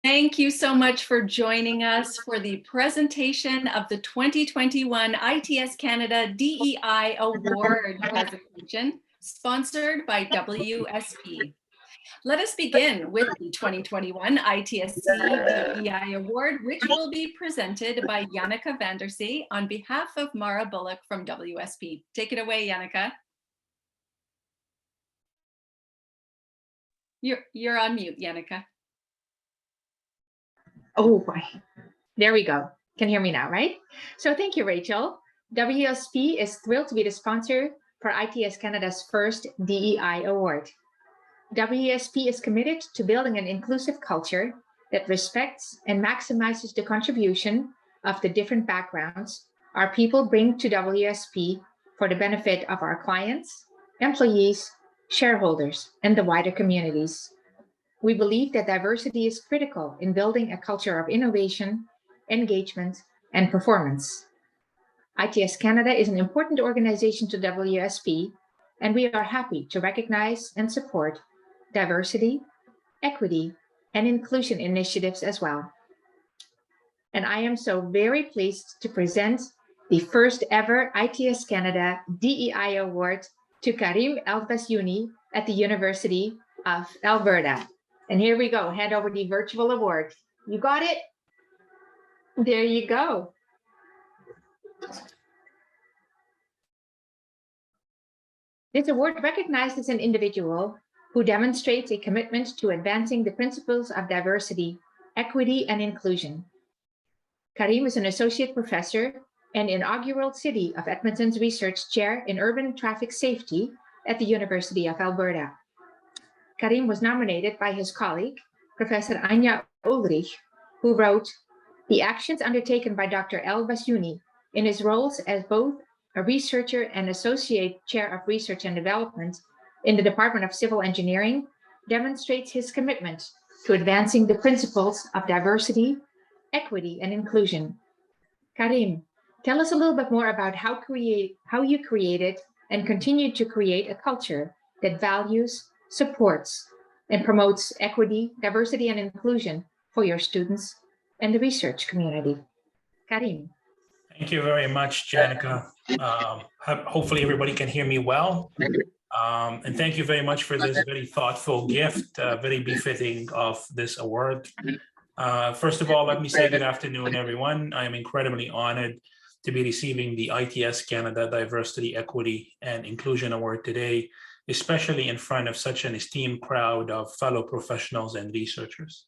Thank you so much for joining us for the presentation of the 2021 ITS Canada DEI Award presentation, sponsored by WSP. Let us begin with the 2021 ITSC DEI Award, which will be presented by Janneke van der Zee on behalf of Mara Bullock from WSP. Take it away, Janneke. You're on mute, Janneke. Oh boy, there we go. Can hear me now, right? So thank you, Rachel. WSP is thrilled to be the sponsor for ITS Canada's first DEI Award. WSP is committed to building an inclusive culture that respects and maximizes the contribution of the different backgrounds our people bring to WSP for the benefit of our clients, employees, shareholders, and the wider communities. We believe that diversity is critical in building a culture of innovation, engagement, and performance. ITS Canada is an important organization to WSP, and we are happy to recognize and support diversity, equity, and inclusion initiatives as well. And I am so very pleased to present the first ever ITS Canada DEI Award to Karim El-Basyouny at the University of Alberta. And here we go, hand over the virtual award. You got it? There you go. This award recognizes an individual who demonstrates a commitment to advancing the principles of diversity, equity, and inclusion. Karim is an associate professor and inaugural City of Edmonton's Research Chair in Urban Traffic Safety at the University of Alberta. Karim was nominated by his colleague, Professor Ania Ulrich, who wrote, "The actions undertaken by Dr. El-Basyouny in his roles as both a researcher and Associate Chair of Research and Development in the Department of Civil Engineering demonstrates his commitment to advancing the principles of diversity, equity, and inclusion." Karim, tell us a little bit more about how you created and continue to create a culture that values, supports, and promotes equity, diversity, and inclusion for your students and the research community. Karim. Thank you very much, Janneke. Hopefully everybody can hear me well. And thank you very much for this very thoughtful gift, very befitting of this award. First of all, let me say good afternoon, everyone. I am incredibly honored to be receiving the ITS Canada Diversity, Equity, and Inclusion Award today, especially in front of such an esteemed crowd of fellow professionals and researchers.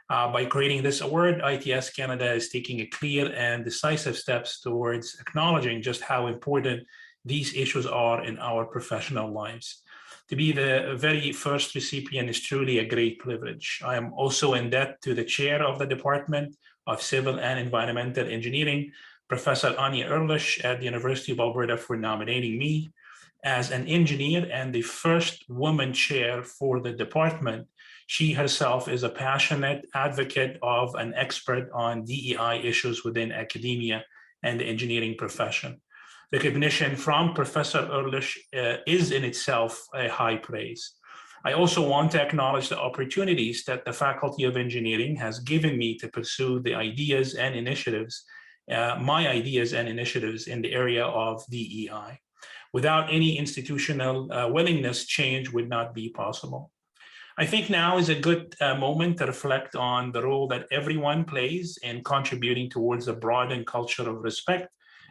By creating this award, ITS Canada is taking a clear and decisive steps towards acknowledging just how important these issues are in our professional lives. To be the very first recipient is truly a great privilege. I am also in debt to the chair of the Department of Civil and Environmental Engineering, Professor Ania Ulrich at the University of Alberta, for nominating me as an engineer and the first woman chair for the department. She herself is a passionate advocate of an expert on DEI issues within academia and the engineering profession. Recognition from Professor Ulrich is in itself a high praise. I also want to acknowledge the opportunities that the Faculty of Engineering has given me to pursue the ideas and initiatives, my ideas and initiatives in the area of DEI. Without any institutional willingness, change would not be possible. I think now is a good moment to reflect on the role that everyone plays in contributing towards a broadened culture of respect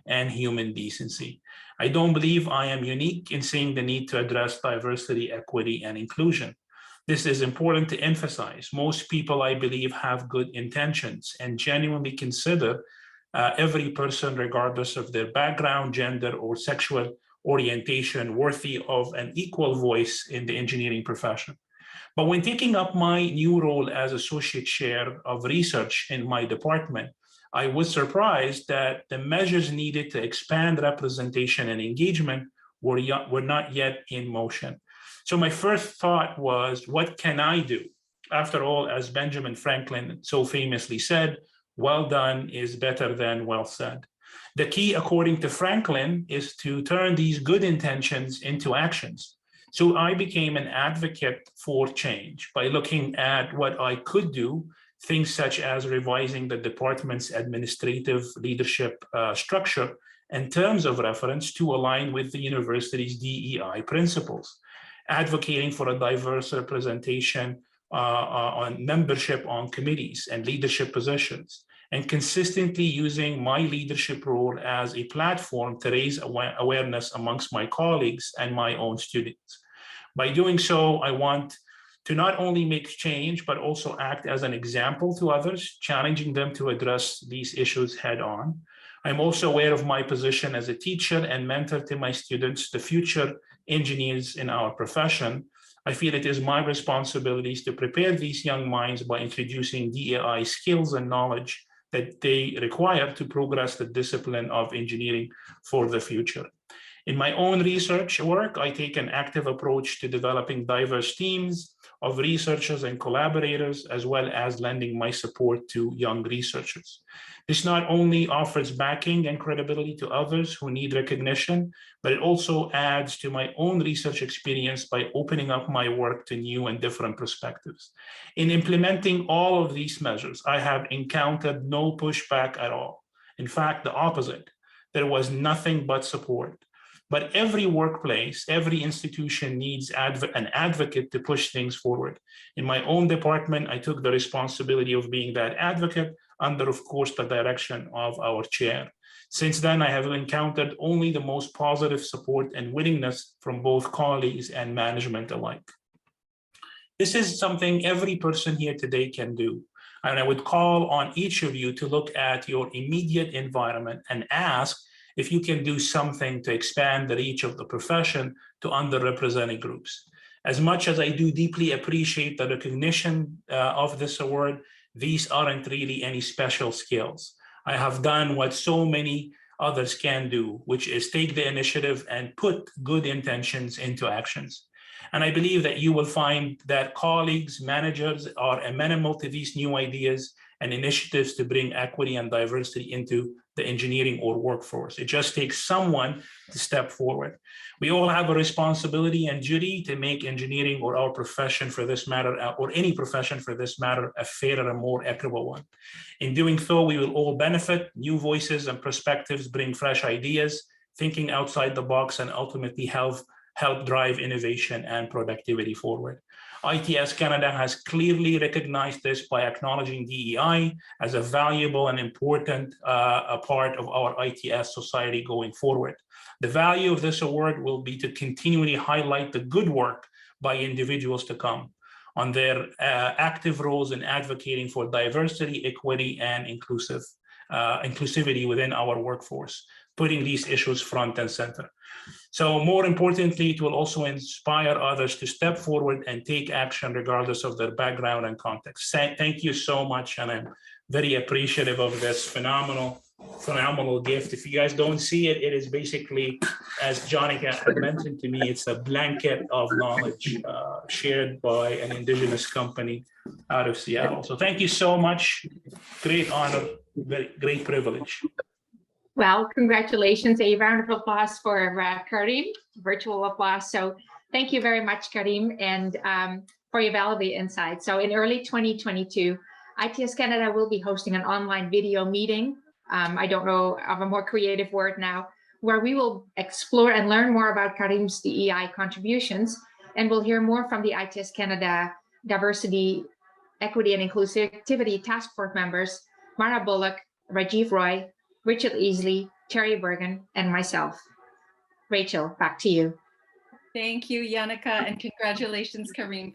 and human decency. I don't believe I am unique in seeing the need to address diversity, equity, and inclusion. This is important to emphasize. Most people, I believe, have good intentions and genuinely consider every person, regardless of their background, gender, or sexual orientation, worthy of an equal voice in the engineering profession. But when taking up my new role as Associate Chair of Research in my department, I was surprised that the measures needed to expand representation and engagement were not yet in motion. So my first thought was, what can I do? After all, as Benjamin Franklin so famously said, well done is better than well said. The key, according to Franklin, is to turn these good intentions into actions. So I became an advocate for change by looking at what I could do things such as revising the department's administrative leadership structure and terms of reference to align with the university's DEI principles, advocating for a diverse representation on membership on committees and leadership positions, and consistently using my leadership role as a platform to raise awareness amongst my colleagues and my own students. By doing so, I want to not only make change, but also act as an example to others, challenging them to address these issues head on. I'm also aware of my position as a teacher and mentor to my students, the future engineers in our profession. I feel it is my responsibility to prepare these young minds by introducing DEI skills and knowledge that they require to progress the discipline of engineering for the future. In my own research work, I take an active approach to developing diverse teams of researchers and collaborators, as well as lending my support to young researchers. This not only offers backing and credibility to others who need recognition, but it also adds to my own research experience by opening up my work to new and different perspectives. In implementing all of these measures, I have encountered no pushback at all. In fact, the opposite. There was nothing but support. But every workplace, every institution needs an advocate to push things forward. In my own department, I took the responsibility of being that advocate under, of course, the direction of our chair. Since then, I have encountered only the most positive support and willingness from both colleagues and management alike. This is something every person here today can do. And I would call on each of you to look at your immediate environment and ask if you can do something to expand the reach of the profession to underrepresented groups. As much as I do deeply appreciate the recognition of this award, these aren't really any special skills. I have done what so many others can do, which is take the initiative and put good intentions into actions. And I believe that you will find that colleagues, managers are amenable to these new ideas and initiatives to bring equity and diversity into the engineering or workforce. It just takes someone to step forward. We all have a responsibility and duty to make engineering or our profession for this matter, or any profession for this matter, a fairer and more equitable one. In doing so, we will all benefit. New voices and perspectives bring fresh ideas, thinking outside the box, and ultimately help drive innovation and productivity forward. ITS Canada has clearly recognized this by acknowledging DEI as a valuable and important part of our ITS society going forward. The value of this award will be to continually highlight the good work by individuals to come on their active roles in advocating for diversity, equity, and inclusivity within our workforce, putting these issues front and center. So more importantly, it will also inspire others to step forward and take action regardless of their background and context. Thank you so much, and I'm very appreciative of this phenomenal gift. If you guys don't see it, it is basically, as Jonica had mentioned to me, it's a blanket of knowledge shared by an Indigenous company out of Seattle. So thank you so much. Great honor, very great privilege. Well, congratulations. A round of applause for Karim, virtual applause. So thank you very much, Karim, and for your valuable insights. So in early 2022, ITS Canada will be hosting an online video meeting. I don't know of a more creative word now, where we will explore and learn more about Karim's DEI contributions, and we'll hear more from the ITS Canada Diversity, Equity, and Inclusivity Task Force members, Mara Bullock, Rajiv Roy, Richard Easley, Terry Bergen, and myself. Rachel, back to you. Thank you, Janica, and congratulations, Karim,